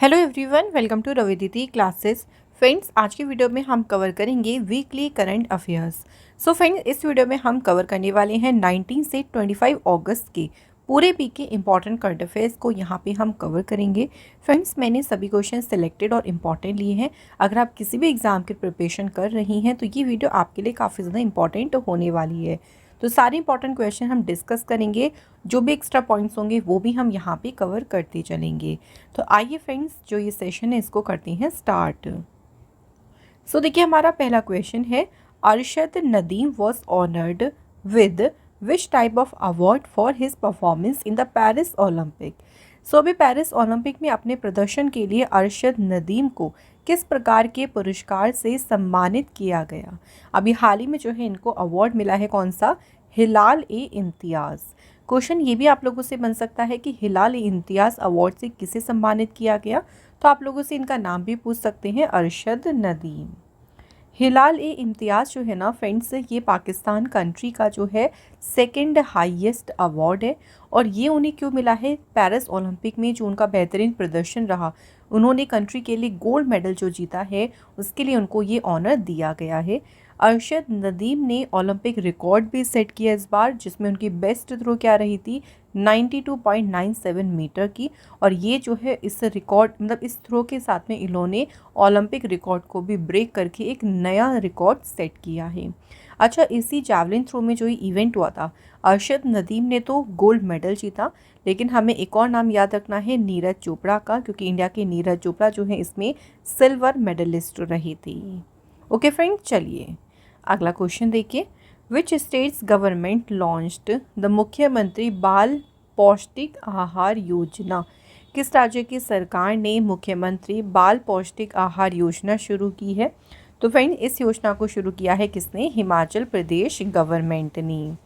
Hello everyone, welcome to Raviditi classes. Friends, आज की video में हम कवर करेंगे weekly current affairs. So friends, इस वीडियो में हम कवर करने वाले हैं 19 से 25 अगस्त के पूरे वीक के इंपॉर्टेंट करंट अफेयर्स को यहाँ पे हम कवर करेंगे। फ्रेंड्स, मैंने सभी क्वेश्चन सिलेक्टेड और इम्पॉर्टेंट लिए हैं। अगर आप किसी भी एग्जाम की प्रिपरेशन कर रही हैं तो ये वीडियो आपके लिए काफ़ी ज़्यादा इंपॉर्टेंट होने वाली है। तो सारे इंपॉर्टेंट क्वेश्चन हम डिस्कस करेंगे, जो भी एक्स्ट्रा पॉइंट्स होंगे वो भी हम यहाँ पे कवर करते चलेंगे। तो आइए फ्रेंड्स, जो ये सेशन है इसको करते हैं स्टार्ट। सो देखिए, हमारा पहला क्वेश्चन है, Arshad Nadeem was honoured with which type of award for his performance in the Paris Olympic. So अभी पेरिस ओलंपिक में अपने प्रदर्शन के लिए अरशद नदीम को किस प्रकार के पुरस्कार से सम्मानित किया गया। अभी हाल ही में जो है इनको अवार्ड मिला है, कौन सा? हिलाल ए इम्तियाज़। क्वेश्चन ये भी आप लोगों से बन सकता है कि हिलाल ए इम्तियाज़ अवार्ड से किसे सम्मानित किया गया, तो आप लोगों से इनका नाम भी पूछ सकते हैं, अरशद नदीम। हिलाल ए इम्तियाज़ जो है ना फ्रेंड्स, ये पाकिस्तान कंट्री का जो है सेकंड हाईएस्ट अवार्ड है। और ये उन्हें क्यों मिला है? पेरिस ओलंपिक में जो उनका बेहतरीन प्रदर्शन रहा, उन्होंने कंट्री के लिए गोल्ड मेडल जो जीता है, उसके लिए उनको ये ऑनर दिया गया है। अरशद नदीम ने ओलंपिक रिकॉर्ड भी सेट किया इस बार, जिसमें उनकी बेस्ट थ्रो क्या रही थी? 92.97 मीटर की। और ये जो है इस रिकॉर्ड इस थ्रो के साथ में इन्होंने ओलंपिक रिकॉर्ड को भी ब्रेक करके एक नया रिकॉर्ड सेट किया है। अच्छा, इसी जैवलिन थ्रो में जो ये इवेंट हुआ था, अरशद नदीम ने तो गोल्ड मेडल जीता, लेकिन हमें एक और नाम याद रखना है, नीरज चोपड़ा का, क्योंकि इंडिया के नीरज चोपड़ा जो है इसमें सिल्वर मेडलिस्ट रही थी। ओके फ्रेंड, चलिए अगला क्वेश्चन देखिए। Which states government launched the मुख्यमंत्री बाल पौष्टिक आहार योजना। किस राज्य की सरकार ने मुख्यमंत्री बाल पौष्टिक आहार योजना शुरू की है? तो फ्रेंड, इस योजना को शुरू किया है किसने? हिमाचल प्रदेश गवर्नमेंट ने।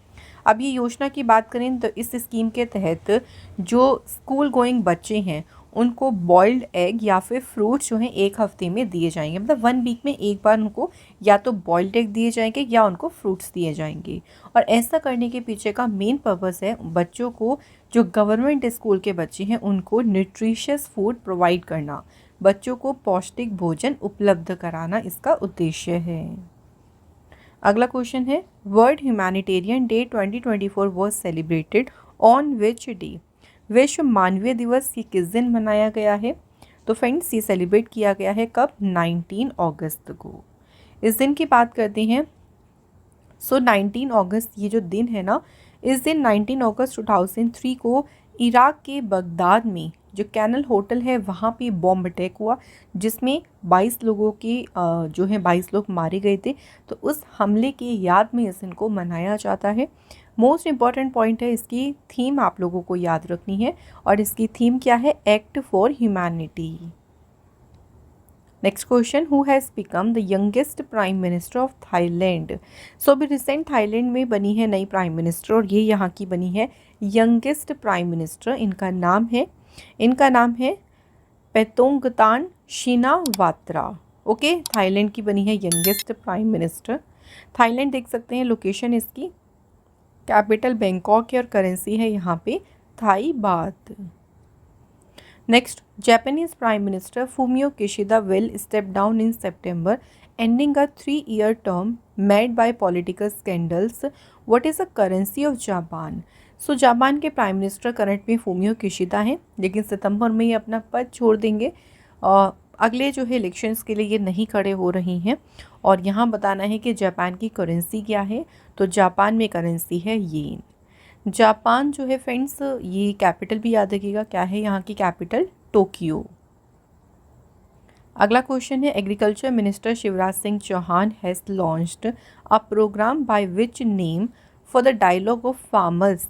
अब ये योजना की बात करें तो इस स्कीम के तहत जो स्कूल गोइंग बच्चे हैं उनको बॉइल्ड एग या फिर फ्रूट्स जो हैं एक हफ्ते में दिए जाएंगे, मतलब 1 वीक में एक बार उनको या तो बॉइल्ड एग दिए जाएंगे या उनको फ्रूट्स दिए जाएंगे। और ऐसा करने के पीछे का मेन पर्पस है बच्चों को, जो गवर्नमेंट स्कूल के बच्चे हैं उनको न्यूट्रिशियस फूड प्रोवाइड करना, बच्चों को पौष्टिक भोजन उपलब्ध कराना इसका उद्देश्य है। अगला क्वेश्चन है, world humanitarian day 2024 was celebrated on which day. विश्व मानवीय दिवस ये किस दिन मनाया गया है? तो फ्रेंड्स, ये सेलिब्रेट किया गया है कब? 19 अगस्त को। इस दिन की बात करते हैं। सो 19 अगस्त ये जो दिन है ना, इस दिन 19 अगस्त 2003 को इराक के बगदाद में जो कैनल होटल है वहाँ पे बॉम्ब अटैक हुआ, जिसमें 22 लोगों के जो है 22 लोग मारे गए थे। तो उस हमले की याद में इस दिन को मनाया जाता है। मोस्ट इम्पॉर्टेंट पॉइंट है, इसकी थीम आप लोगों को याद रखनी है, और इसकी थीम क्या है? Act for humanity. Next question, who has become the youngest prime minister of Thailand. So अभी रिसेंट थाईलैंड में बनी है नई प्राइम मिनिस्टर, और ये यहाँ की बनी है यंगेस्ट प्राइम मिनिस्टर। इनका नाम है पेतोंगतान शिनावात्रा। ओके, थाईलैंड की बनी है यंगेस्ट प्राइम मिनिस्टर। थाईलैंड देख सकते हैं, लोकेशन इसकी, कैपिटल बैंकॉक है और करेंसी है यहाँ पे थाई बात। Next, Japanese prime minister Fumio Kishida will step down in September ending a 3-year term made by political scandals. What is the currency of Japan. So Japan के prime minister current में Fumio Kishida हैं, लेकिन सितंबर में ये अपना पद छोड़ देंगे। अगले जो है इलेक्शंस के लिए ये नहीं खड़े हो रही हैं। और यहाँ बताना है कि जापान की करेंसी क्या है, तो जापान में करेंसी है येन। जापान जो है फ्रेंड्स, ये कैपिटल भी याद रखिएगा, क्या है यहाँ की कैपिटल? टोक्यो। अगला क्वेश्चन है, agriculture minister Shivraj Singh Chauhan has launched a programme by which name for the dialogue of farmers.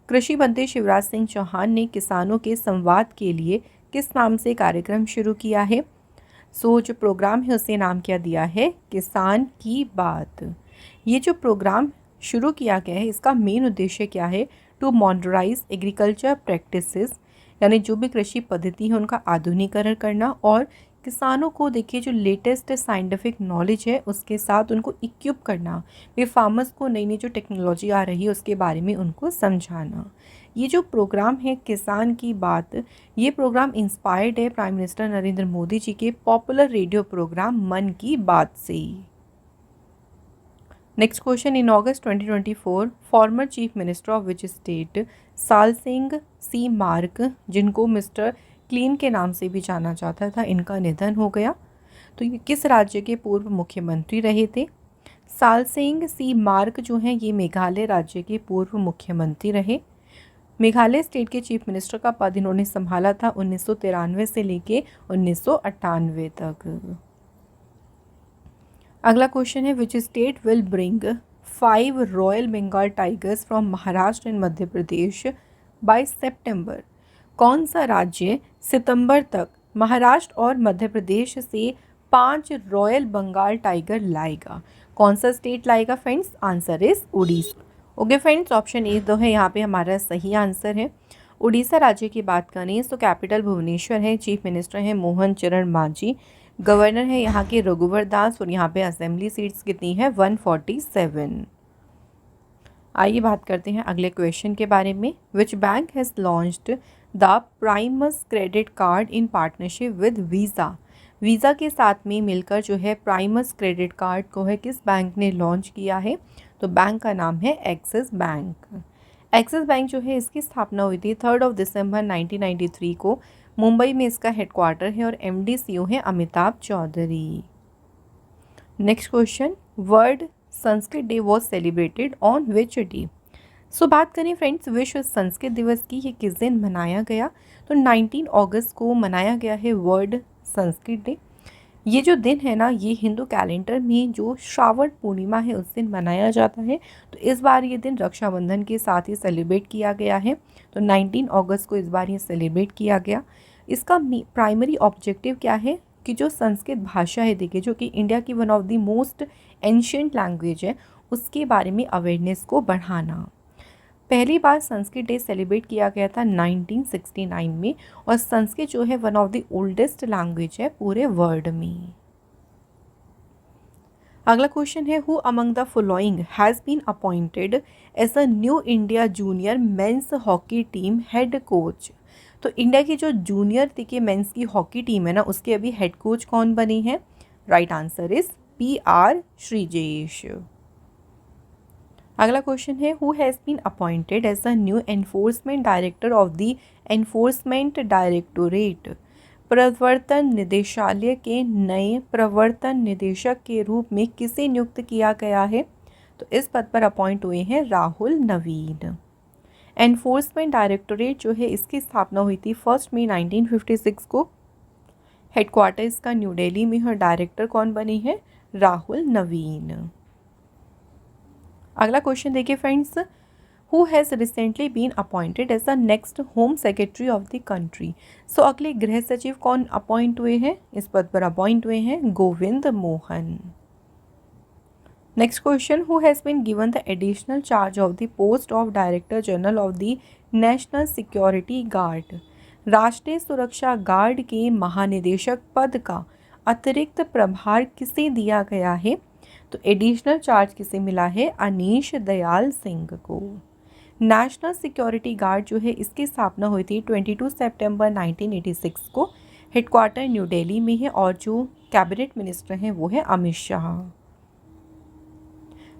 कृषि मंत्री शिवराज सिंह चौहान ने किसानों के संवाद के लिए किस नाम से कार्यक्रम शुरू किया है? सो जो प्रोग्राम है उसे नाम क्या दिया है? किसान की बात। ये जो प्रोग्राम शुरू किया गया है, इसका मेन उद्देश्य क्या है? टू मॉडर्नाइज एग्रीकल्चर प्रैक्टिसेस, यानी जो भी कृषि पद्धति है उनका आधुनिकीकरण करना, और किसानों को देखिए जो लेटेस्ट साइंटिफिक नॉलेज है उसके साथ उनको इक्विप करना, वे फार्मर्स को नई नई जो टेक्नोलॉजी आ रही है उसके बारे में उनको समझाना। ये जो प्रोग्राम है किसान की बात, ये प्रोग्राम इंस्पायर्ड है प्राइम मिनिस्टर नरेंद्र मोदी जी के पॉपुलर रेडियो प्रोग्राम मन की बात से। Next question, in August 2024 former chief minister of which state साल सिंह सी मार्क, जिनको मिस्टर क्लीन के नाम से भी जाना जाता था, इनका निधन हो गया। तो ये किस राज्य के पूर्व मुख्यमंत्री रहे थे? साल सिंह सी मार्क जो हैं ये मेघालय राज्य के पूर्व मुख्यमंत्री रहे। मेघालय स्टेट के चीफ मिनिस्टर का पद इन्होंने संभाला था 1993 से लेके 1998 तक। अगला क्वेश्चन है, which state will bring 5 royal Bengal tigers from Maharashtra and Madhya Pradesh by September? कौन सा राज्य सितंबर तक महाराष्ट्र और मध्य प्रदेश से 5 रॉयल बंगाल टाइगर लाएगा? कौन सा स्टेट लाएगा friends? Answer is Orissa. Okay friends, option A तो है यहाँ पे हमारा सही आंसर है। उड़ीसा राज्य की बात करें तो कैपिटल भुवनेश्वर है, चीफ मिनिस्टर है मोहन चरण मांझी, गवर्नर है यहाँ के रघुवर दास, और यहाँ पे असेंबली सीट्स कितनी है? 147। आइए बात करते हैं अगले क्वेश्चन के बारे में। Which bank has launched the Primus credit card in partnership with visa? Visa के साथ में मिलकर जो है प्राइमस क्रेडिट कार्ड को है किस बैंक ने लॉन्च किया है? तो बैंक का नाम है एक्सिस बैंक। एक्सिस बैंक जो है इसकी स्थापना हुई थी 3 दिसंबर 1993 को। मुंबई में इसका हेडक्वार्टर है और एमडी सीईओ है Amitabh Chaudhary. Next question, world Sanskrit day was celebrated on which day? So बात करें फ्रेंड्स विश्व संस्कृत दिवस की, ये किस दिन मनाया गया? तो 19 अगस्त को मनाया गया है वर्ल्ड संस्कृत डे। ये जो दिन है ना, ये हिंदू कैलेंडर में जो श्रावण पूर्णिमा है उस दिन मनाया जाता है। तो इस बार ये दिन रक्षाबंधन के साथ ही सेलिब्रेट किया गया है। तो 19 अगस्त को इस बार ये सेलिब्रेट किया गया। इसका प्राइमरी ऑब्जेक्टिव क्या है कि जो संस्कृत भाषा है, देखिए जो कि इंडिया की one of the most ancient language है, उसके बारे में अवेयरनेस को बढ़ाना। पहली बार संस्कृत डे सेलिब्रेट किया गया था 1969 में, और संस्कृत जो है one of the oldest language है पूरे वर्ल्ड में। अगला क्वेश्चन है, who among the following has been appointed as a new India junior men's hockey team head coach? तो इंडिया की जो जूनियर देखिए मेंस की हॉकी टीम है ना, उसके अभी हेड कोच कौन बने हैं? Right answer is PR Sreejesh. अगला क्वेश्चन है, who has been appointed as a new enforcement director of the enforcement directorate? प्रवर्तन निदेशालय के नए प्रवर्तन निदेशक के रूप में किसे नियुक्त किया गया है? तो इस पद पर अपॉइंट हुए हैं राहुल नवीन। एनफोर्समेंट डायरेक्टोरेट जो है इसकी स्थापना हुई थी 1 मई 1956 को। हेडक्वार्टर इसका न्यू दिल्ली में है। डायरेक्टर कौन बने हैं? राहुल नवीन। अगला क्वेश्चन देखिए friends, who has recently been appointed as the next home secretary of the country? So अगले गृह सचिव कौन अपॉइंट हुए हैं? इस पद पर अपॉइंट हुए हैं Govind Mohan. Next question, who has been given the additional charge of the post of director general of the national security guard? राष्ट्रीय सुरक्षा गार्ड के महानिदेशक पद का अतिरिक्त प्रभार किसे दिया गया है? तो एडिशनल चार्ज किसे मिला है? अनीश दयाल सिंह को। नेशनल सिक्योरिटी गार्ड जो है इसकी स्थापना हुई थी 22 सितंबर 1986 को। हेडक्वार्टर न्यू दिल्ली में है और जो कैबिनेट मिनिस्टर हैं वो है Amit Shah.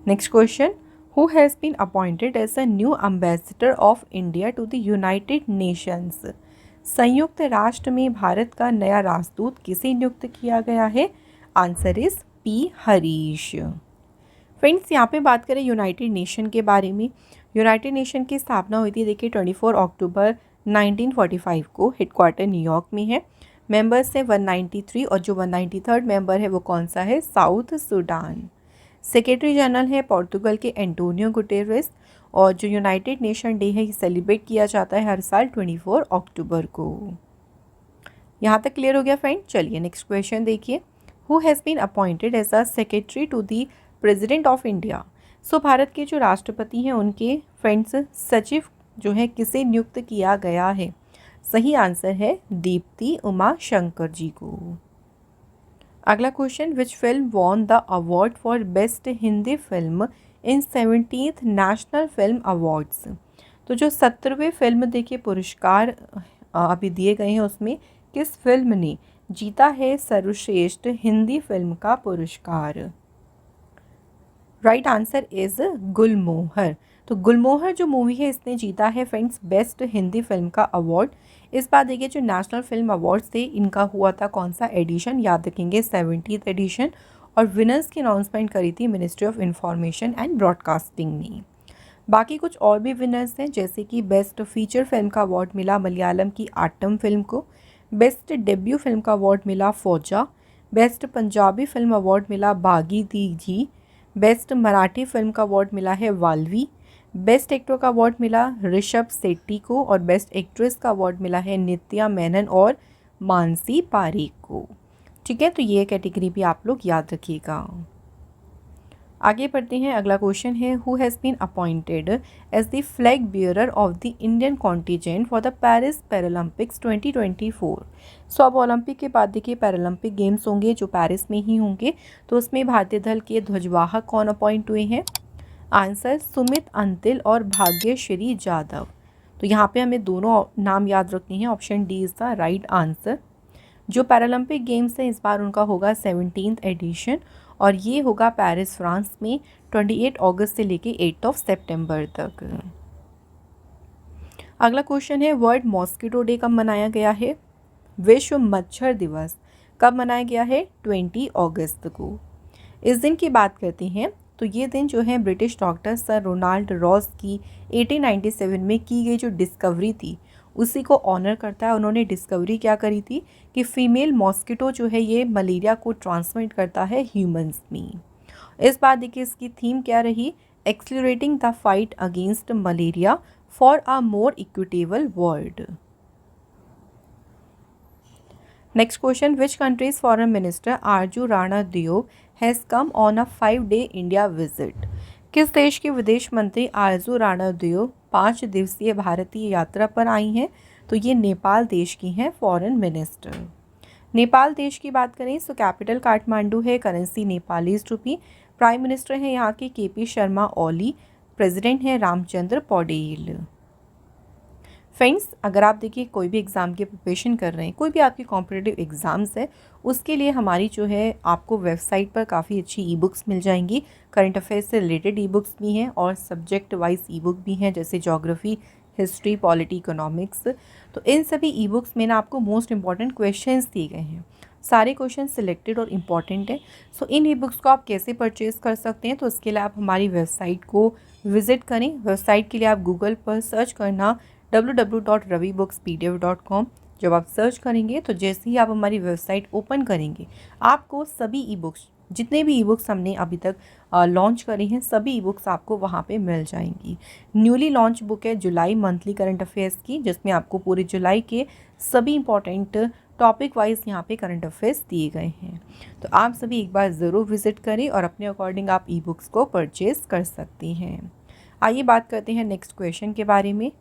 Next question, who has been appointed as a new ambassador of India to the United Nations? संयुक्त राष्ट्र में भारत का नया राजदूत किसे नियुक्त किया गया है? Answer is P Harish. Friends यहाँ पे बात करें यूनाइटेड नेशन के बारे में। यूनाइटेड नेशन की स्थापना हुई थी देखिए 24 अक्टूबर 1945 को। हेडक्वार्टर न्यूयॉर्क में है। मेंबर्स हैं 193 और जो 193rd मेंबर है वो कौन सा है? South Sudan. सेक्रेटरी जनरल है पोर्तुगल के एंटोनियो गुटेरेस। और जो यूनाइटेड नेशन डे है ये सेलिब्रेट किया जाता है हर साल 24 अक्टूबर को। यहाँ तक क्लियर हो गया फ्रेंड? चलिए नेक्स्ट क्वेश्चन देखिए, who has been appointed as a secretary to the president of India? So Bharat के जो राष्ट्रपति हैं उनके फ्रेंड्स सचिव जो है किसे नियुक्त किया गया है? सही आंसर है दीप्ति उमा शंकर जी को। अगला question, which film won the award for best Hindi film in 17th national film awards? तो जो 17वें फिल्म देखिए पुरस्कार अभी दिए गए हैं, उसमें किस फिल्म ने जीता है सर्वश्रेष्ठ हिंदी फिल्म का पुरस्कार? राइट आंसर इज गुलमोहर। तो गुलमोहर जो मूवी है इसने जीता है फ्रेंड्स बेस्ट हिंदी फिल्म का अवार्ड। इस बार देखिए जो नेशनल फिल्म अवार्ड्स थे इनका हुआ था कौन सा एडिशन, याद रखेंगे 70th एडिशन, और विनर्स की अनाउंसमेंट करी थी ministry of information and broadcasting ने। बाकी कुछ और भी विनर्स हैं, जैसे कि बेस्ट फीचर फिल्म का अवार्ड मिला मलयालम की आटम फिल्म को, बेस्ट डेब्यू फिल्म का अवार्ड मिला फौजा, बेस्ट पंजाबी फिल्म अवार्ड मिला बागी दी जी, बेस्ट मराठी फिल्म का अवार्ड मिला है वाल्वी, बेस्ट एक्टर का अवार्ड मिला ऋषभ शेट्टी को, और बेस्ट एक्ट्रेस का अवार्ड मिला है नित्या मेनन और मानसी पारेख को। ठीक है, तो ये कैटेगरी भी आप लोग याद रखिएगा। आगे बढ़ते हैं, अगला क्वेश्चन है who has been appointed as the flag bearer of the Indian contingent for the Paris Paralympics 2024। So अब ओलंपिक के बाद देखिए पैरालंपिक गेम्स होंगे जो पेरिस में ही होंगे, तो उसमें भारतीय दल के ध्वजवाहक कौन अपॉइंट हुए हैं? आंसर सुमित अंतिल और भाग्यश्री जाधव। तो यहाँ पे हमें दोनों नाम याद रखने हैं, option D is the right answer. जो पैरालंपिक गेम्स हैं इस बार उनका होगा 17th एडिशन, और ये होगा पेरिस फ्रांस में 28 अगस्त से लेके 8 सितंबर तक। अगला क्वेश्चन है वर्ल्ड मॉस्किटो डे कब मनाया गया है? विश्व मच्छर दिवस कब मनाया गया है? 20 अगस्त को। इस दिन की बात करते हैं तो ये दिन जो है British doctor sir Ronald Ross की 1897 में की गई जो डिस्कवरी थी उसी को ऑनर करता है। उन्होंने डिस्कवरी क्या करी थी कि फीमेल मॉस्किटो जो है ये मलेरिया को ट्रांसमिट करता है ह्यूमंस में। इस बार देखिए इसकी थीम क्या रही? Accelerating the fight against malaria for a more equitable world. Next question, which countries foreign minister आरजू राणा दियो has come on a 5-day India visit? किस देश के विदेश मंत्री आरजू राणा दियो 5 दिवसीय भारतीय यात्रा पर आई हैं? तो ये नेपाल देश की हैं फॉरेन मिनिस्टर। नेपाल देश की बात करें तो कैपिटल काठमांडू है, करेंसी नेपालीज रुपी, प्राइम मिनिस्टर हैं यहाँ के केपी शर्मा ओली, प्रेसिडेंट हैं रामचंद्र पौडेल। फ्रेंड्स, अगर आप देखिए कोई भी एग्ज़ाम की प्रिपरेशन कर रहे हैं, कोई भी आपकी कॉम्पिटिटिव एग्ज़ाम्स है, उसके लिए हमारी जो है आपको वेबसाइट पर काफ़ी अच्छी ई बुक्स मिल जाएंगी। करंट अफेयर्स से रिलेटेड ई बुक्स भी हैं और सब्जेक्ट वाइज ई बुक भी हैं, जैसे ज्योग्राफी, हिस्ट्री, पॉलिटी, इकोनॉमिक्स। तो इन सभी ई बुक्स में ना आपको मोस्ट इंपॉर्टेंट क्वेश्चंस दिए गए हैं, सारे क्वेश्चन सिलेक्टेड और इम्पॉर्टेंट है। सो इन ई बुक्स को आप कैसे परचेज़ कर सकते हैं? तो इसके लिए आप हमारी वेबसाइट को विज़िट करें। वेबसाइट के लिए आप गूगल पर सर्च करना www.ravibooks.pdf.com। जब आप सर्च करेंगे तो जैसे ही आप हमारी वेबसाइट ओपन करेंगे आपको सभी ई बुक्स, जितने भी ई बुक्स हमने अभी तक लॉन्च करी हैं, सभी ई बुक्स आपको वहाँ पे मिल जाएंगी। न्यूली लॉन्च बुक है जुलाई मंथली करंट अफेयर्स की, जिसमें आपको पूरे जुलाई के सभी इंपॉर्टेंट टॉपिक वाइज यहाँ पे करंट अफेयर्स दिए गए हैं। तो आप सभी एक बार ज़रूर विज़िट करें और अपने अकॉर्डिंग आप ई बुक्स को परचेज़ कर सकती हैं। आइए बात करते हैं नेक्स्ट क्वेश्चन के बारे में।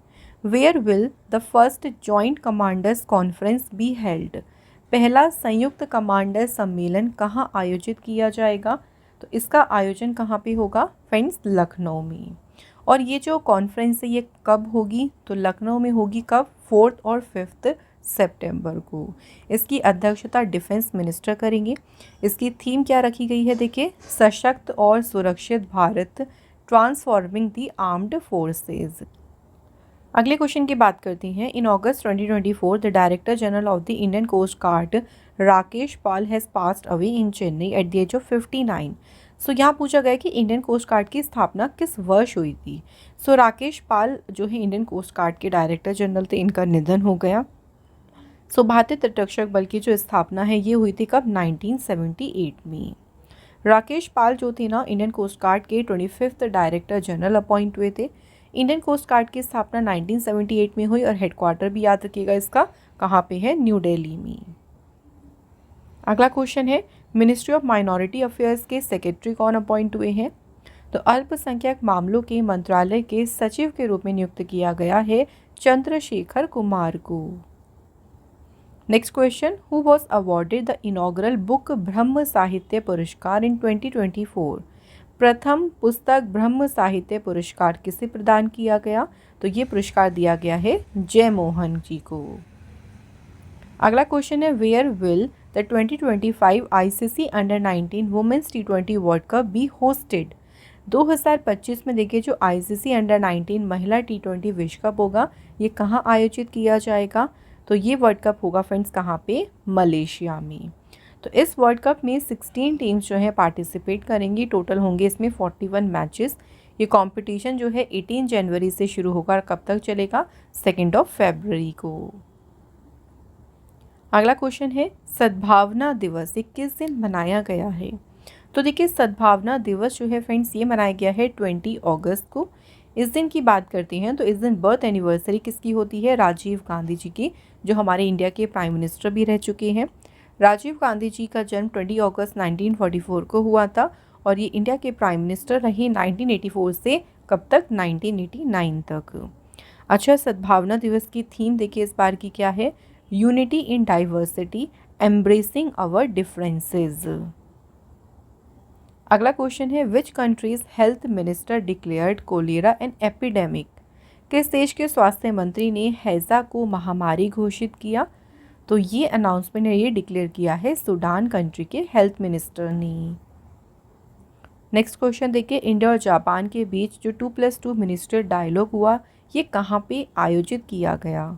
Where will the first joint commanders conference be held? पहला संयुक्त कमांडर सम्मेलन कहाँ आयोजित किया जाएगा? तो इसका आयोजन कहाँ पे होगा फ्रेंड्स? लखनऊ में। और ये जो कॉन्फ्रेंस है ये कब होगी? तो लखनऊ में होगी। कब? 4 और 5 सितंबर को। इसकी अध्यक्षता डिफेंस मिनिस्टर करेंगे। इसकी थीम क्या रखी गई है? देखिए, सशक्त और सुरक्षित Bharat, transforming the armed forces. अगले क्वेश्चन की बात करते हैं। In August 2024 the director general of the Indian Coast Guard Rakesh Pal has passed away in Chennai at the age of 59। So यहाँ पूछा गया कि इंडियन कोस्ट गार्ड की स्थापना किस वर्ष हुई थी? सो राकेश पाल जो है इंडियन कोस्ट गार्ड के डायरेक्टर जनरल थे, इनका निधन हो गया। सो भारतीय तटरक्षक बल की जो स्थापना है ये हुई थी कब? 1978 में। राकेश पाल जो थे ना इंडियन कोस्ट गार्ड के 25th डायरेक्टर जनरल अपॉइंट हुए थे। इंडियन कोस्ट गार्ड की स्थापना 1978 में हुई और हेडक्वार्टर भी याद रखिएगा इसका कहाँ पे है? न्यू दिल्ली में। अगला क्वेश्चन है मिनिस्ट्री ऑफ माइनॉरिटी अफेयर्स के सेक्रेटरी कौन अपॉइंट हुए हैं? तो अल्पसंख्यक मामलों के मंत्रालय के सचिव के रूप में नियुक्त किया गया है चंद्रशेखर कुमार को। Next question, who was awarded the inaugural book ब्रह्म साहित्य पुरस्कार इन 2024? प्रथम पुस्तक ब्रह्म साहित्य पुरस्कार किसे प्रदान किया गया? तो ये पुरस्कार दिया गया है जयमोहन जी को। अगला क्वेश्चन है, where will the 2025 ICC under nineteen women's T20 world cup be hosted? 2025 में देखिए जो आईसीसी अंडर-19 महिला T20 विश्व कप होगा, ये कहाँ आयोजित किया जाएगा? तो ये वर्ल्ड कप होगा फ्रेंड्स कहाँ पे? मलेशिया में। तो इस वर्ल्ड कप में 16 टीम्स जो है पार्टिसिपेट करेंगी। टोटल होंगे इसमें 41 मैचेस। ये कंपटीशन जो है 18 जनवरी से शुरू होकर कब तक चलेगा? 2 फरवरी को। अगला क्वेश्चन है, सद्भावना दिवस ये किस दिन मनाया गया है? तो देखिए सद्भावना दिवस जो है फ्रेंड्स ये मनाया गया है 20 अगस्त को। इस दिन की बात करते हैं तो इस दिन बर्थ एनिवर्सरी किसकी होती है? राजीव गांधी जी की, जो हमारे इंडिया के प्राइम मिनिस्टर भी रह चुके हैं। राजीव गांधी जी का जन्म 20 अगस्त 1944 को हुआ था और ये इंडिया के प्राइम मिनिस्टर रहे 1984 से कब तक? 1989 तक। अच्छा, सद्भावना दिवस की थीम देखिए इस बार की क्या है? Unity in diversity, embracing our differences. अगला क्वेश्चन है, which country's health minister declared cholera an epidemic? किस देश के स्वास्थ्य मंत्री ने हैजा को महामारी घोषित किया? तो ये अनाउंसमेंट है, ये डिक्लेयर किया है सूडान कंट्री के हेल्थ मिनिस्टर ने। नेक्स्ट क्वेश्चन देखिए, इंडिया और जापान के बीच जो 2+2 मिनिस्टर डायलॉग हुआ, ये कहाँ पे आयोजित किया गया?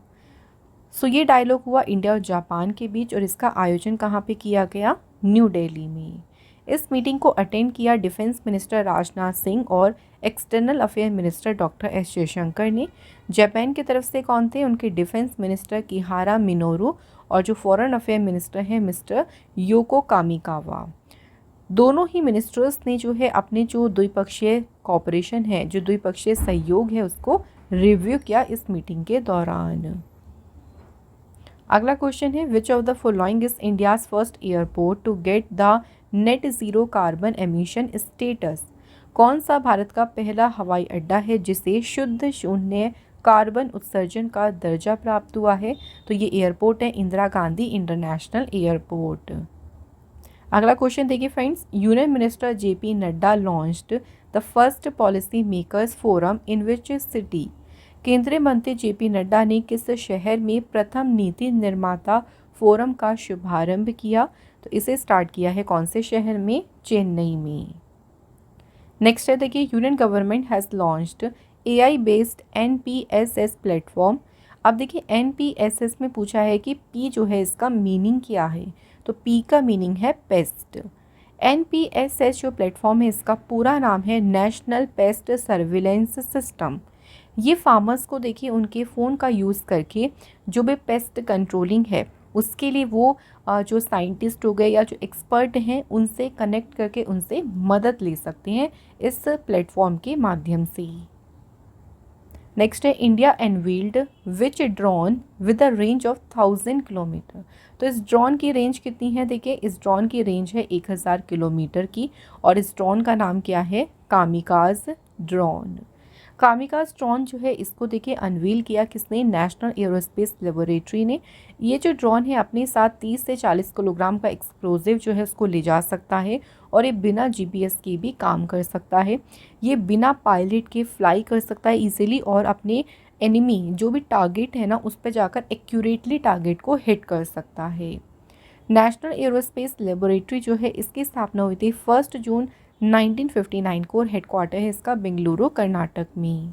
सो ये डायलॉग हुआ इंडिया और जापान के बीच और इसका आयोजन कहाँ पे किया गया? न्यू दिल्ली में। इस मीटिंग को अटेंड किया डिफेंस मिनिस्टर राजनाथ सिंह और external affair minister doctor S Jaishankar ने। जापान की तरफ से कौन थे? उनके डिफेंस मिनिस्टर किहारा मिनोरू और जो फॉरेन अफेयर मिनिस्टर हैं मिस्टर योको कामिकावा। दोनों ही मिनिस्टर्स ने जो है अपने जो द्विपक्षीय कॉपरेशन है, जो द्विपक्षीय सहयोग है, उसको रिव्यू किया इस मीटिंग के दौरान। अगला क्वेश्चन है, which of the following is India's first airport to get the net zero carbon emission status? कौन सा भारत का पहला हवाई अड्डा है जिसे शुद्ध शून्य कार्बन उत्सर्जन का दर्जा प्राप्त हुआ है? तो ये एयरपोर्ट है इंदिरा गांधी इंटरनेशनल एयरपोर्ट। अगला क्वेश्चन देखिए friends, union minister JP Nadda launched the first policy makers forum in which city? केंद्रीय मंत्री JP नड्डा ने किस शहर में प्रथम नीति निर्माता फोरम का शुभारंभ किया? तो इसे स्टार्ट किया है कौन से शहर में? चेन्नई में। नेक्स्ट है देखिए, union government has launched AI based NPSS platform. अब देखिए NPSS में पूछा है कि P जो है इसका मीनिंग क्या है? तो P का मीनिंग है पेस्ट। NPSS जो प्लेटफॉर्म है इसका पूरा नाम है नेशनल पेस्ट सर्विलेंस सिस्टम। ये फार्मर्स को देखिए उनके फ़ोन का यूज़ करके जो भी पेस्ट कंट्रोलिंग है उसके लिए वो जो साइंटिस्ट हो गए या जो एक्सपर्ट हैं उनसे कनेक्ट करके उनसे मदद ले सकते हैं इस प्लेटफॉर्म के माध्यम से। नेक्स्ट है, India unveiled which drone with a range of 1000 kilometre? तो इस ड्रोन की रेंज कितनी है? देखिए इस ड्रोन की रेंज है 1000 किलोमीटर की और इस ड्रोन का नाम क्या है? कामिकाज ड्रोन। कामिकाज ड्रोन जो है इसको देखिए अनवील किया किसने? नेशनल एरोस्पेस लेबोरेटरी ने। ये जो ड्रोन है अपने साथ 30 से 40 किलोग्राम का एक्सप्लोजिव जो है उसको ले जा सकता है और ये बिना GPS के भी काम कर सकता है। ये बिना पायलट के फ्लाई कर सकता है इजीली और अपने एनिमी जो भी टारगेट है ना उस पर जाकर एक्यूरेटली टारगेट को हिट कर सकता है। नेशनल एरोस्पेस लेबोरेटरी जो है इसकी स्थापना हुई थी 1 जून 1959 को और हेडक्वार्टर है इसका बेंगलुरु कर्नाटक में।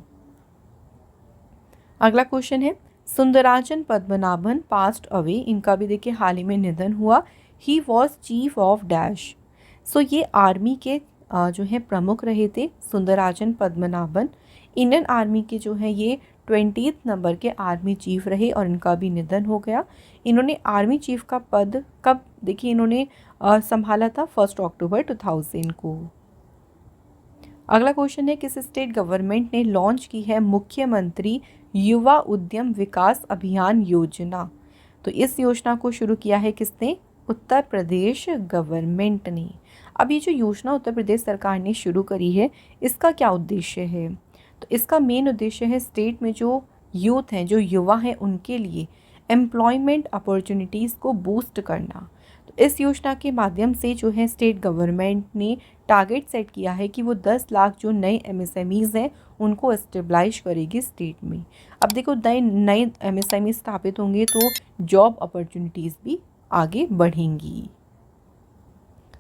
अगला क्वेश्चन है, सुंदराजन पद्मनाभन पास्ट अवे, इनका भी देखिए हाल ही में निधन हुआ। He was chief of dash? So ये आर्मी के जो है प्रमुख रहे थे सुंदराजन पद्मनाभन। इंडियन आर्मी के जो है ये 20 नंबर के आर्मी चीफ रहे और इनका भी निधन हो गया। इन्होंने आर्मी चीफ का पद कब देखिए इन्होंने संभाला था? 1 अक्टूबर 2000 को। अगला क्वेश्चन है, किस स्टेट गवर्नमेंट ने लॉन्च की है मुख्यमंत्री युवा उद्यम विकास अभियान योजना? तो इस योजना को शुरू किया है किसने? उत्तर प्रदेश गवर्नमेंट ने। अब ये जो योजना उत्तर प्रदेश सरकार ने शुरू करी है इसका क्या उद्देश्य है? तो इसका मेन उद्देश्य है स्टेट में जो यूथ हैं, जो युवा हैं, उनके लिए एम्प्लॉयमेंट अपॉर्चुनिटीज़ को बूस्ट करना। तो तो इस योजना के माध्यम से जो है स्टेट गवर्नमेंट ने टारगेट सेट किया है कि वो 10 लाख जो नए एमएसएमईज़ हैं उनको एस्टेब्लिश करेगी स्टेट में। अब देखो नए एमएसएमई स्थापित होंगे तो जॉब अपॉर्चुनिटीज़ भी आगे बढ़ेंगी।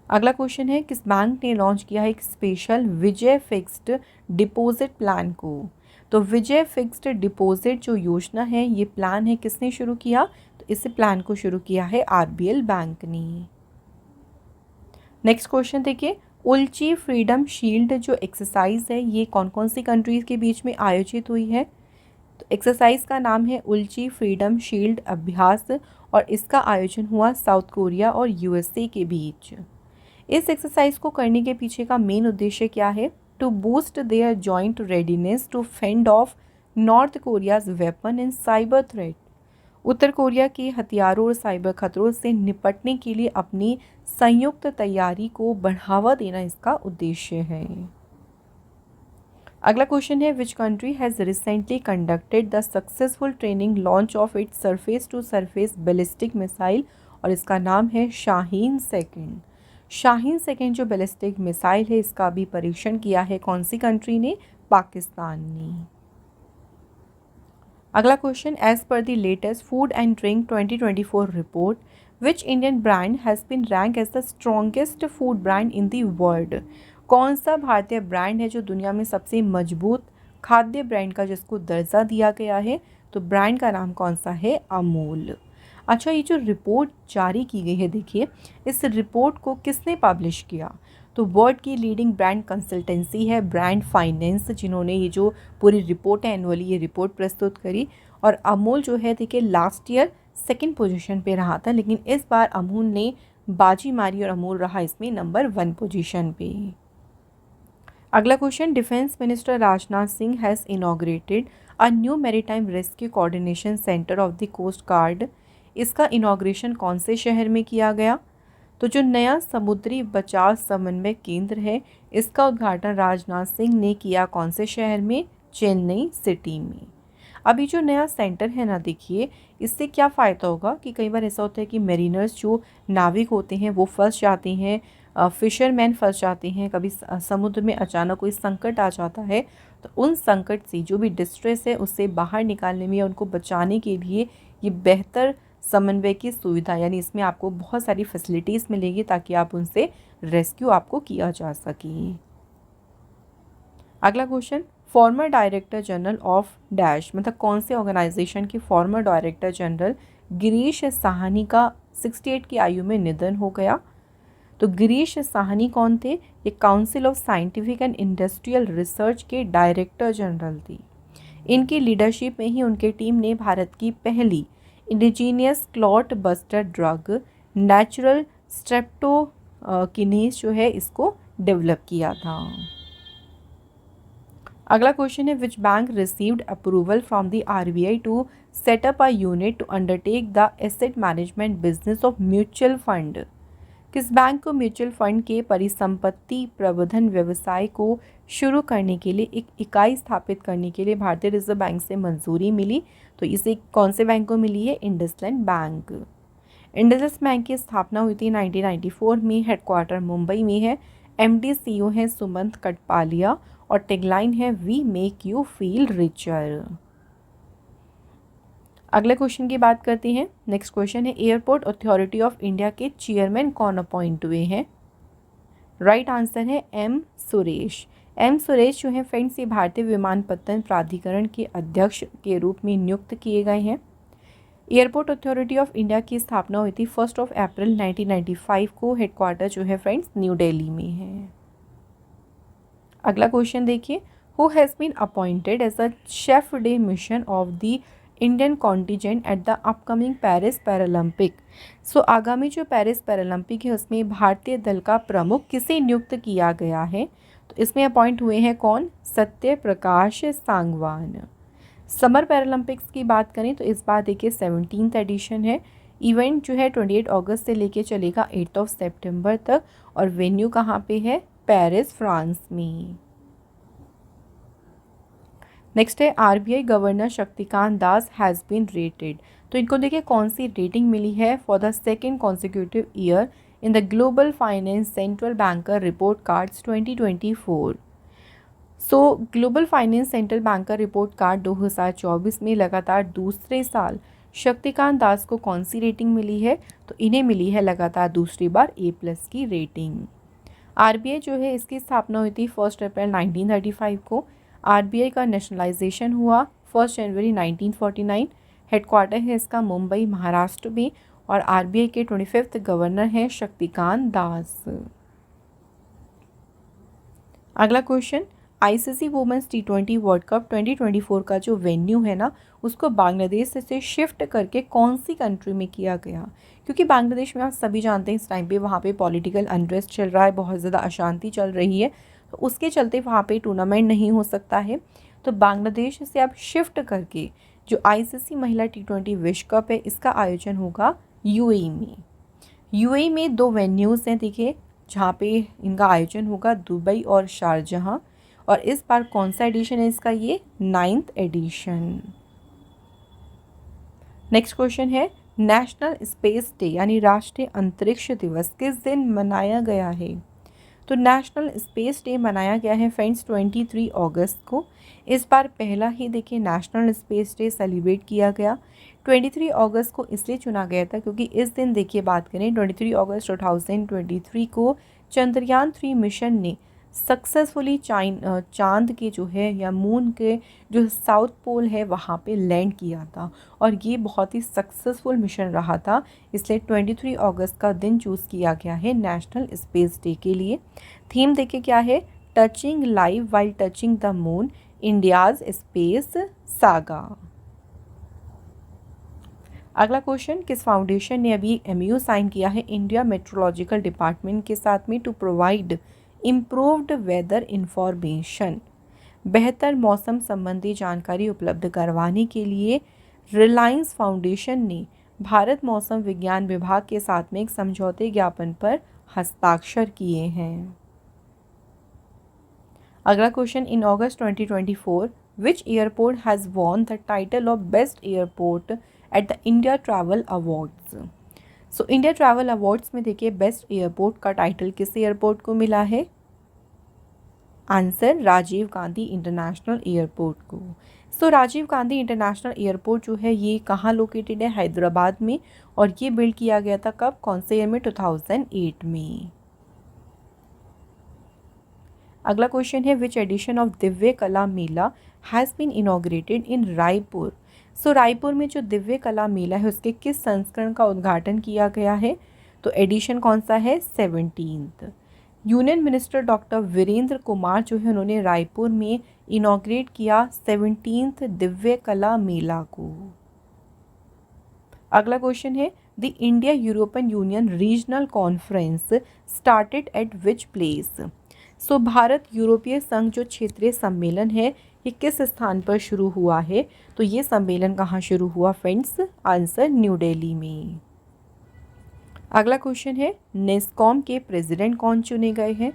अगला क्वेश्चन है, किस बैंक ने लॉन्च किया है एक स्पेशल विजय फिक्स्ड डिपॉजिट प्लान को? तो विजय फिक्स्ड डिपॉजिट जो योजना है, ये प्लान है, किसने शुरू किया? तो इस प्लान को शुरू किया है आरबीएल बैंक ने। नेक्स्ट क्वेश्चन देखिए, उल्ची फ्रीडम शील्ड जो एक्सरसाइज है ये कौन कौन सी कंट्रीज़ के बीच में आयोजित हुई है? तो एक्सरसाइज का नाम है उल्ची फ्रीडम शील्ड अभ्यास और इसका आयोजन हुआ साउथ कोरिया और यूएसए के बीच। इस एक्सरसाइज को करने के पीछे का मेन उद्देश्य क्या है? To boost their joint readiness to fend off North Korea's weapon and cyber threat. उत्तर कोरिया के हथियारों और साइबर खतरों से निपटने के लिए अपनी संयुक्त तैयारी को बढ़ावा देना इसका उद्देश्य है। अगला क्वेश्चन है, which country has recently conducted the successful training launch of its surface to surface ballistic missile, और इसका नाम है शाहीन सेकंड। शाहीन सेकंड जो बैलिस्टिक मिसाइल है इसका भी परीक्षण किया है कौन सी कंट्री ने? पाकिस्तान ने। अगला question, as per the latest food and drink 2024 report which Indian brand has been rank as the strongest food brand in the world? कौन सा भारतीय ब्रांड है जो दुनिया में सबसे मजबूत खाद्य ब्रांड का जिसको दर्जा दिया गया है? तो ब्रांड का नाम कौन सा है? अमूल। अच्छा, ये जो रिपोर्ट जारी की गई है, देखिए इस रिपोर्ट को किसने पब्लिश किया? तो वर्ल्ड की लीडिंग ब्रांड कंसल्टेंसी है ब्रांड फाइनेंस, जिन्होंने ये जो पूरी रिपोर्ट है एनुअली ये रिपोर्ट प्रस्तुत करी। और अमूल जो है देखिए लास्ट ईयर सेकंड पोजीशन पे रहा था, लेकिन इस बार अमूल ने बाजी मारी और अमूल रहा इसमें नंबर 1 पोजीशन पे। अगला question, defence minister Rajnath Singh has inaugurated a new maritime rescue coordination centre of the coast guard. इसका इनॉग्रेशन कौन से शहर में किया गया? तो जो नया समुद्री बचाव समन्वय केंद्र है इसका उद्घाटन राजनाथ सिंह ने किया कौन से शहर में? चेन्नई सिटी में। अभी जो नया सेंटर है ना, देखिए इससे क्या फ़ायदा होगा कि कई बार ऐसा होता है कि मेरीनर्स जो नाविक होते हैं वो फंस जाते हैं, फिशरमैन फंस जाते हैं, कभी समुद्र में अचानक कोई संकट आ जाता है, तो उन संकट से जो भी डिस्ट्रेस है उससे बाहर निकालने में या उनको बचाने के लिए ये बेहतर समन्वय की सुविधा, यानी इसमें आपको बहुत सारी फैसिलिटीज़ मिलेगी ताकि आप उनसे रेस्क्यू आपको किया जा सके। अगला question, farmer director general of dash, मतलब कौन से ऑर्गेनाइजेशन के farmer director general Girish Sahni का 68 की आयु में निधन हो गया? तो गिरीश साहनी कौन थे? ये council of scientific and industrial research के डायरेक्टर जनरल थे। इनकी लीडरशिप में ही उनके टीम ने भारत की पहली indigenous clot buster drug natural streptokinase जो है इसको डेवलप किया था। अगला क्वेश्चन है, which bank received approval from the RBI to set up a unit to undertake the asset management business of mutual fund? किस बैंक को म्यूचुअल फंड के परिसंपत्ति प्रबंधन व्यवसाय को शुरू करने के लिए एक इकाई स्थापित करने के लिए भारतीय रिजर्व बैंक से मंजूरी मिली? तो इसे कौन से बैंक को मिली है? IndusInd bank. इंडसलैंड बैंक की स्थापना हुई थी 1994 में, हेडक्वार्टर मुंबई में है। एमडी सीईओ है सुमंत कटपालिया और टैगलाइन है we make you feel richer. अगले क्वेश्चन की बात करते हैं। नेक्स्ट क्वेश्चन है, एयरपोर्ट अथॉरिटी ऑफ इंडिया के चेयरमैन कौन अपॉइंट हुए हैं? राइट आंसर है एम सुरेश। एम सुरेश जो है फ्रेंड्स ये भारतीय विमानपत्तन प्राधिकरण के अध्यक्ष के रूप में नियुक्त किए गए हैं। एयरपोर्ट अथॉरिटी ऑफ इंडिया की स्थापना हुई थी 1 अप्रैल 1995 को। हेडक्वार्टर जो है फ्रेंड्स न्यू दिल्ली में है। अगला क्वेश्चन देखिए, who has been appointed as a chef de mission of the Indian contingent at the upcoming Paris Paralympic? So आगामी जो पेरिस पैरालंपिक है उसमें भारतीय दल का प्रमुख किसे नियुक्त किया गया है? तो इसमें अपॉइंट हुए हैं कौन? सत्य प्रकाश सांगवान। समर पैरालंपिक्स की बात करें तो इस बार देखिए 17th एडिशन है। इवेंट जो है 28 अगस्त से लेके चलेगा 8 सितंबर तक और वेन्यू कहाँ पे है? पेरिस फ्रांस में। नेक्स्ट है, RBI governor Shaktikanta Das has been rated. तो इनको देखिए कौन सी रेटिंग मिली है for the second consecutive year in the Global Finance central banker report cards 2024। So Global Finance central banker report card 2024 में लगातार दूसरे साल शक्तिकांत दास को कौन सी रेटिंग मिली है? तो इन्हें मिली है लगातार दूसरी बार A+ की रेटिंग। आरबीआई जो है इसकी स्थापना हुई थी 1 अप्रैल 1935 को। आरबीआई का नेशनलाइजेशन हुआ 1 जनवरी 1949। हेडक्वार्टर है इसका मुंबई महाराष्ट्र में और आरबीआई के 25th गवर्नर हैं शक्तिकांत दास। अगला question, ICC women's T20 world cup 2024 का जो वेन्यू है ना उसको बांग्लादेश से शिफ्ट करके कौन सी कंट्री में किया गया? क्योंकि बांग्लादेश में आप सभी जानते हैं इस टाइम पे वहाँ पे पॉलिटिकल अनरेस्ट चल रहा है, बहुत ज़्यादा अशांति चल रही है, तो उसके चलते वहाँ पे टूर्नामेंट नहीं हो सकता है। तो बांग्लादेश से आप शिफ्ट करके जो आईसीसी महिला T20 विश्व कप है इसका आयोजन होगा यूएई में। यूएई में 2 वेन्यूज़ हैं देखिए जहाँ पे इनका आयोजन होगा, दुबई और शारजहाँ। और इस बार कौन सा एडिशन है इसका? ये 9th एडिशन। नेक्स्ट क्वेश्चन है, नेशनल स्पेस डे यानी राष्ट्रीय अंतरिक्ष दिवस किस दिन मनाया गया है? तो नेशनल स्पेस डे मनाया गया है फ्रेंड्स 23 अगस्त को। इस बार पहला ही देखिए नेशनल स्पेस डे सेलिब्रेट किया गया। 23 अगस्त को इसलिए चुना गया था क्योंकि इस दिन देखिए बात करें 23 अगस्त 2023 को चंद्रयान 3 मिशन ने सक्सेसफुली चांद के जो है या मून के जो साउथ पोल है वहाँ पे लैंड किया था और ये बहुत ही सक्सेसफुल मिशन रहा था, इसलिए 23 अगस्त का दिन चूज़ किया गया है नेशनल स्पेस डे के लिए। थीम देखिए क्या है? Touching live while touching the moon, India's space saga. अगला क्वेश्चन, किस फाउंडेशन ने अभी MOU साइन किया है इंडिया मेट्रोलॉजिकल डिपार्टमेंट के साथ में to provide improved weather information? बेहतर मौसम संबंधी जानकारी उपलब्ध करवाने के लिए रिलायंस फाउंडेशन ने भारत मौसम विज्ञान विभाग के साथ में एक समझौते ज्ञापन पर हस्ताक्षर किए हैं। अगला question, in August 2024 which airport has won the title of best airport at the India Travel Awards? So India Travel Awards में देखिए बेस्ट एयरपोर्ट का टाइटल किस एयरपोर्ट को मिला है? Answer, Rajiv Gandhi international airport को। So Rajiv Gandhi international airport जो है ये कहाँ लोकेटेड है? हैदराबाद में। और ये बिल्ड किया गया था कब, कौन से ईयर में? 2008 में। अगला क्वेश्चन है, which edition of Divya Kala Mela has been inaugurated in Raipur? So Raipur में जो दिव्य कला मेला है उसके किस संस्करण का उद्घाटन किया गया है? तो एडिशन कौन सा है? 17th। Union minister doctor Virendra Kumar जो है उन्होंने रायपुर में इनॉग्रेट किया 17th दिव्य कला मेला को। अगला क्वेश्चन है, the India European Union regional conference started at which place? So Bharat यूरोपीय संघ जो क्षेत्रीय सम्मेलन है ये किस स्थान पर शुरू हुआ है? तो ये सम्मेलन कहाँ शुरू हुआ फ्रेंड्स? आंसर, न्यू दिल्ली में। अगला क्वेश्चन है, नेस्कॉम के प्रेसिडेंट कौन चुने गए हैं?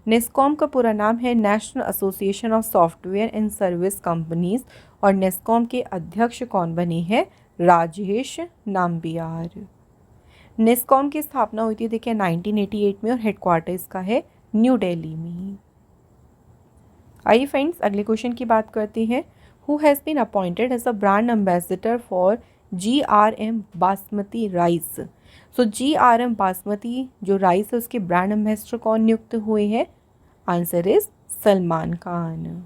नेस्कॉम का पूरा नाम है national association of software and service companies और नेस्कॉम के अध्यक्ष कौन बने हैं? राजेश नाम्बियार। नेस्कॉम की स्थापना हुई थी देखिए 1988 में और हेडक्वार्टर इसका है न्यू दिल्ली में। आइए फ्रेंड्स अगले क्वेश्चन की बात करते हैं। Who has been appointed as a brand ambassador for GRM basmati rice? So GRM basmati जो राइस है उसके ब्रांड एम्बेसडर कौन नियुक्त हुए हैं? Answer is Salman Khan.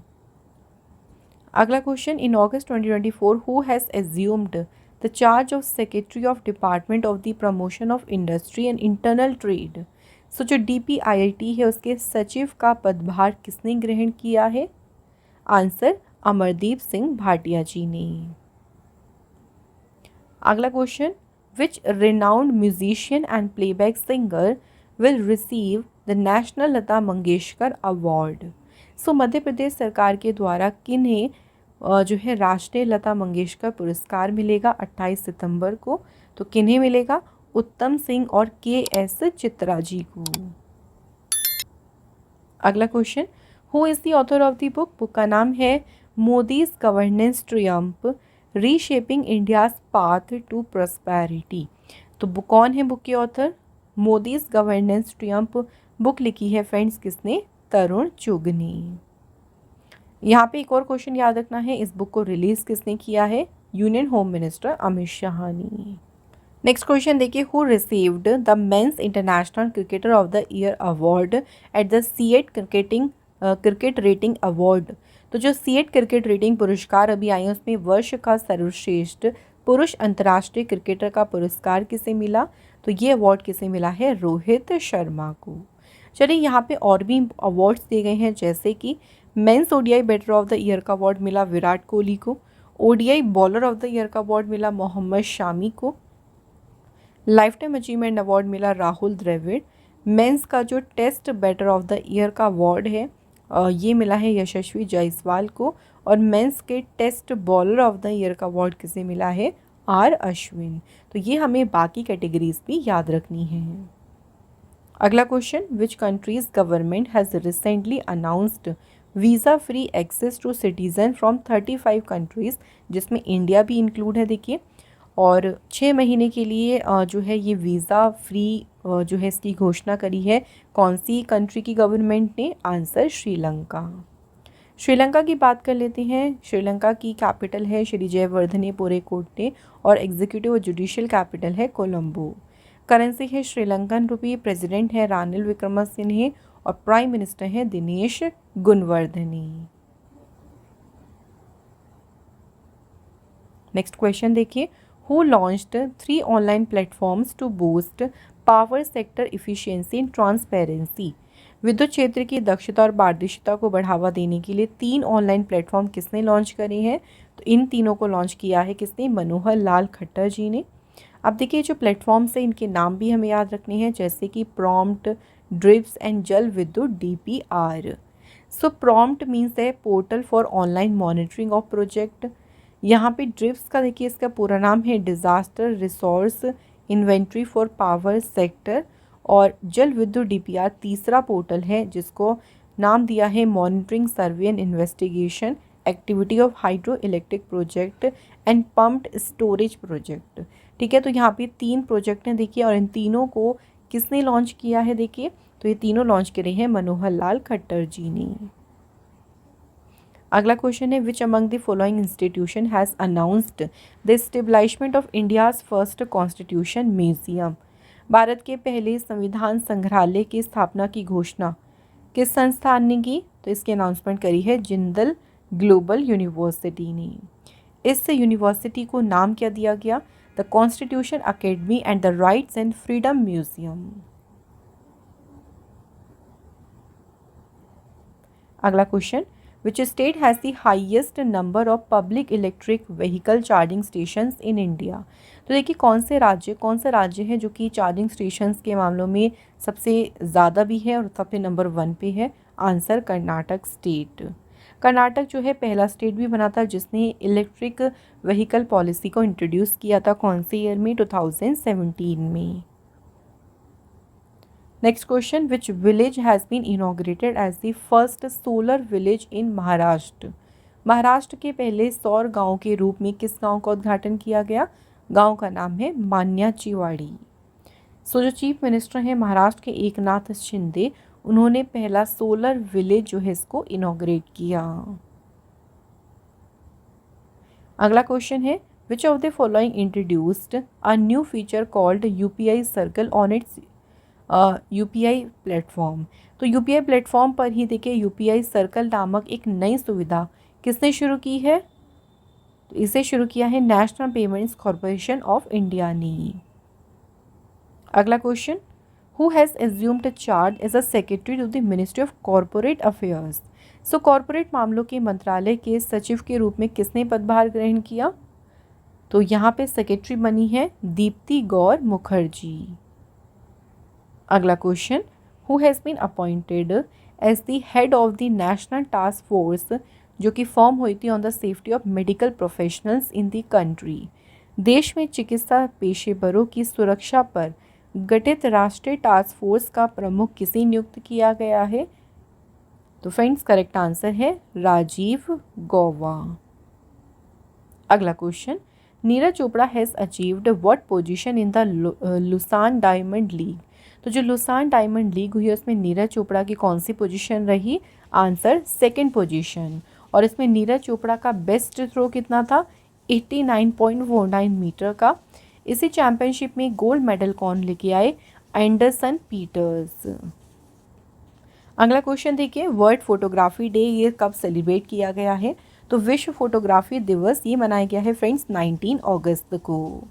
अगला question, in August 2024 who has assumed the charge of secretary of department of the promotion of industry and internal trade? So जो DPIIT है उसके सचिव का पदभार किसने ग्रहण किया है? आंसर, अमरदीप सिंह भाटिया जी ने। अगला question, which renowned musician and playback singer will receive the national Lata Mangeshkar award? So Madhya Pradesh सरकार के द्वारा किन्हें जो है राष्ट्रीय लता मंगेशकर पुरस्कार मिलेगा 28 सितंबर को? तो किन्हें मिलेगा? उत्तम सिंह और KS चित्रा जी को। अगला question, who is the author of the book? Book का नाम है Modi's governance triumph reshaping India's path to prosperity. तो कौन है बुक के author? Modi's governance triumph book लिखी है फ्रेंड्स किसने? तरुण चुग ने। यहाँ पे एक और क्वेश्चन याद रखना है, इस बुक को रिलीज किसने किया है? Union home minister Amit Shah ने। नेक्स्ट क्वेश्चन देखिए, who received the men's international cricketer of the year award at the CEAT cricket rating award. तो जो सीएट क्रिकेट रेटिंग पुरस्कार अभी आए हैं उसमें वर्ष का सर्वश्रेष्ठ पुरुष अंतर्राष्ट्रीय क्रिकेटर का पुरस्कार किसे मिला? तो ये अवार्ड किसे मिला है? रोहित शर्मा को। चलिए यहाँ पे और भी अवार्ड्स दिए गए हैं, जैसे कि men's ODI batter of the year का अवार्ड मिला विराट कोहली को, ODI bowler of the year का अवार्ड मिला मोहम्मद शामी को, लाइफ टाइम अचीवमेंट अवार्ड मिला राहुल द्रविड़, मेंस का जो test batter of the year का अवार्ड है ये मिला है यशस्वी जायसवाल को, और मेंस के test bowler of the year का अवार्ड किसे मिला है? आर अश्विन। तो ये हमें बाकी कैटेगरीज भी याद रखनी है। अगला question, which country's government has recently announced visa free access to citizen from 35 countries, जिसमें इंडिया भी इंक्लूड है देखिए, और 6 महीने के लिए जो है ये वीज़ा फ्री जो है इसकी घोषणा करी है। कौन सी कंट्री की गवर्नमेंट ने? आंसर श्रीलंका। श्रीलंका की बात कर लेते हैं। श्रीलंका की कैपिटल है श्री जयवर्धने पुरेकोटे और एग्जीक्यूटिव और जुडिशियल कैपिटल है कोलंबो। करेंसी है श्रीलंकन रुपी, प्रेसिडेंट है रानिल विक्रमसिंघे और प्राइम मिनिस्टर है दिनेश गुणवर्धने। नेक्स्ट क्वेश्चन देखिए, who launched 3 online platforms to boost power sector efficiency and transparency. विद्युत क्षेत्र की दक्षता और पारदर्शिता को बढ़ावा देने के लिए 3 ऑनलाइन प्लेटफॉर्म किसने लॉन्च करे हैं? तो इन तीनों को लॉन्च किया है किसने? मनोहर लाल खट्टर जी ने। अब देखिए जो प्लेटफॉर्म्स हैं इनके नाम भी हमें याद रखने हैं, जैसे कि प्रॉम्प्ट, ड्रिप्स एंड जल विद्युत DPR। सो प्रॉम्प्ट मीन्स है portal for online monitoring of project. यहाँ पे ड्रिप्स का देखिए इसका पूरा नाम है disaster resource inventory for power sector, और जल विद्युत DPR तीसरा पोर्टल है जिसको नाम दिया है monitoring survey and investigation activity of hydro electric project and pumped storage project. ठीक है, तो यहाँ पे 3 प्रोजेक्ट हैं देखिए, और इन तीनों को किसने लॉन्च किया है? देखिए तो ये तीनों लॉन्च करे हैं मनोहर लाल खट्टर जी ने। अगला क्वेश्चन है, which among the following institution has announced the establishment of India's first constitution museum. Bharat के पहले संविधान संग्रहालय की स्थापना की घोषणा किस संस्थान ने की? तो इसकी अनाउंसमेंट करी है जिंदल ग्लोबल यूनिवर्सिटी ने। इस यूनिवर्सिटी को नाम क्या दिया गया? The constitution academy and the rights and freedom museum. अगला question, which state has the highest number of public electric vehicle charging stations in India। तो देखिए कौन से राज्य हैं जो कि चार्जिंग स्टेशंस के मामलों में सबसे ज़्यादा भी है और सबसे नंबर 1 पे है? Answer Karnataka state. कर्नाटक जो है पहला स्टेट भी बना था जिसने इलेक्ट्रिक व्हीकल पॉलिसी को इंट्रोड्यूस किया था। कौन से ईयर में? 2017 में। Next question, which village has been inaugurated as the first solar village in Maharashtra. Maharashtra के पहले सौर गांव के रूप में किस गांव का उद्घाटन किया गया? गांव का नाम है मान्याचीवाड़ी। सो जो चीफ मिनिस्टर हैं महाराष्ट्र के एकनाथ शिंदे, उन्होंने पहला सोलर विलेज जो है इसको इनॉग्रेट किया। अगला क्वेश्चन है, which of the following introduced a new feature called UPI circle on it's UPI platform. तो UPI प्लेटफॉर्म पर ही देखिए UPI सर्कल नामक एक नई सुविधा किसने शुरू की है? तो इसे शुरू किया है national payments corporation of India ने। अगला question, who has assumed charge as a secretary to the ministry of corporate affairs. So corporate मामलों के मंत्रालय के सचिव के रूप में किसने पदभार ग्रहण किया? तो यहाँ पे सेक्रेटरी बनी है दीप्ति गौर मुखर्जी। अगला question, who has been appointed as the head of the national task force जो कि फॉर्म हुई थी on the safety of medical professionals in the country. देश में चिकित्सा पेशेवरों की सुरक्षा पर गठित राष्ट्रीय टास्क फोर्स का प्रमुख किसे नियुक्त किया गया है? तो फ्रेंड्स करेक्ट आंसर है राजीव गौबा। अगला question, Neeraj Chopra has achieved what position in the Lausanne diamond league. तो जो लुसान डायमंड लीग हुई है उसमें नीरज चोपड़ा की कौन सी पोजीशन रही? Answer second position. और इसमें नीरज चोपड़ा का बेस्ट थ्रो कितना था? 89.49 मीटर का। इसी चैंपियनशिप में गोल्ड मेडल कौन लेके आए? Anderson Peters. अगला क्वेश्चन देखिए, वर्ल्ड फोटोग्राफी डे ये कब सेलिब्रेट किया गया है? तो विश्व फोटोग्राफी दिवस ये मनाया गया है फ्रेंड्स 19 अगस्त को।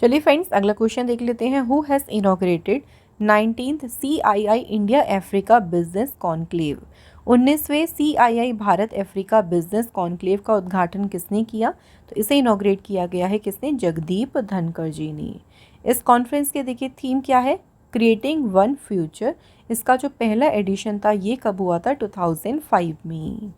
चलिए फ्रेंड्स अगला क्वेश्चन देख लेते हैं, who has inaugurated 19th CII India Africa business conclave. 19वें CII Bharat Africa business conclave का उद्घाटन किसने किया? तो इसे इनॉग्रेट किया गया है किसने? जगदीप धनखड़ जी ने। इस कॉन्फ्रेंस के देखिए थीम क्या है? Creating one future. इसका जो पहला एडिशन था ये कब हुआ था? 2005 में।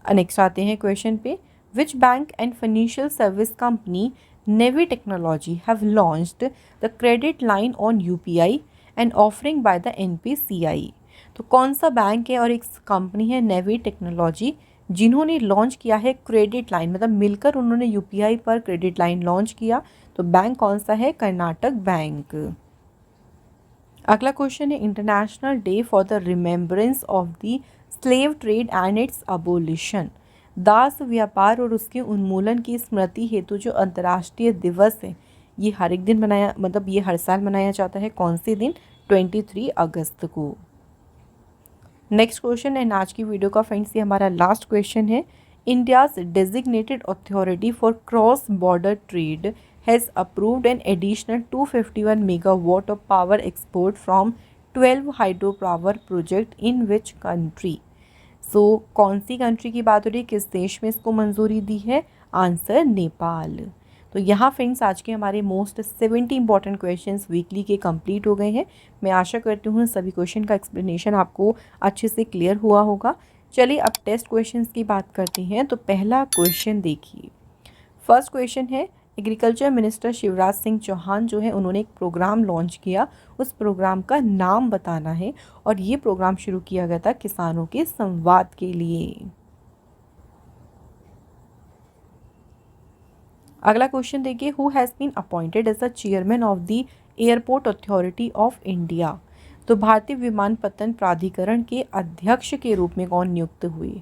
नेक्स्ट आते हैं क्वेश्चन पे, which bank and financial service company navy technology have launched the credit line on UPI and offering by the NPCI। तो कौन सा बैंक है और एक कंपनी है नेवी टेक्नोलॉजी जिन्होंने लॉन्च किया है क्रेडिट लाइन, मतलब मिलकर उन्होंने UPI पर क्रेडिट लाइन लॉन्च किया। तो बैंक कौन सा है? कर्नाटक बैंक। अगला क्वेश्चन है, international day for the remembrance of the slave trade and its abolition. दास व्यापार और उसके उन्मूलन की स्मृति हेतु जो अंतर्राष्ट्रीय दिवस है ये हर एक दिन मनाया, मतलब ये हर साल मनाया जाता है। कौन से दिन? 23 अगस्त को। नेक्स्ट क्वेश्चन है आज की वीडियो का फ्रेंड्स ये हमारा लास्ट क्वेश्चन है, India's designated authority for cross border trade has approved an additional 251 megawatt of power export from 12 hydro power project in which country. So कौन सी कंट्री की बात हो रही है, किस देश में इसको मंजूरी दी है? आंसर नेपाल। तो यहाँ फ्रेंड्स आज के हमारे मोस्ट 70 इंपॉर्टेंट क्वेश्चंस वीकली के कंप्लीट हो गए हैं। मैं आशा करती हूँ सभी क्वेश्चन का एक्सप्लेनेशन आपको अच्छे से क्लियर हुआ होगा। चलिए अब टेस्ट क्वेश्चंस की बात करते हैं। तो पहला क्वेश्चन देखिए, फर्स्ट क्वेश्चन है, एग्रीकल्चर मिनिस्टर शिवराज सिंह चौहान जो है उन्होंने एक प्रोग्राम लॉन्च किया, उस प्रोग्राम का नाम बताना है और ये प्रोग्राम शुरू किया गया था किसानों के संवाद के लिए। अगला क्वेश्चन देखिए, who has been appointed as the chairman of the airport authority of India. तो भारतीय विमानपत्तन प्राधिकरण के अध्यक्ष के रूप में कौन नियुक्त हुए?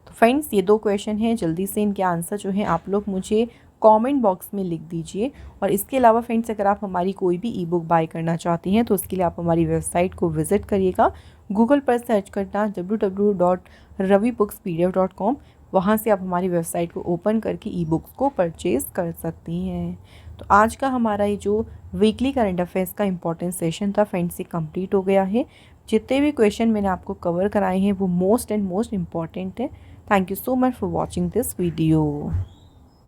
तो फ्रेंड्स ये दो क्वेश्चन हैं, जल्दी से इनके आंसर जो है आप लोग मुझे कमेंट बॉक्स में लिख दीजिए। और इसके अलावा फ्रेंड्स अगर आप हमारी कोई भी ई बुक बाय करना चाहते हैं तो उसके लिए आप हमारी वेबसाइट को विज़िट करिएगा। गूगल पर सर्च करना www.ravibooks.pdf.com, वहाँ से आप हमारी वेबसाइट को ओपन करके ई बुक्स को परचेज़ कर सकती हैं। तो आज का हमारा ये जो वीकली करंट अफेयर्स का इंपॉर्टेंट सेशन था फ्रेंड्स ये कंप्लीट हो गया है। जितने भी क्वेश्चन मैंने आपको कवर कराए हैं वो मोस्ट इम्पॉर्टेंट है। Thank you so much for watching this video.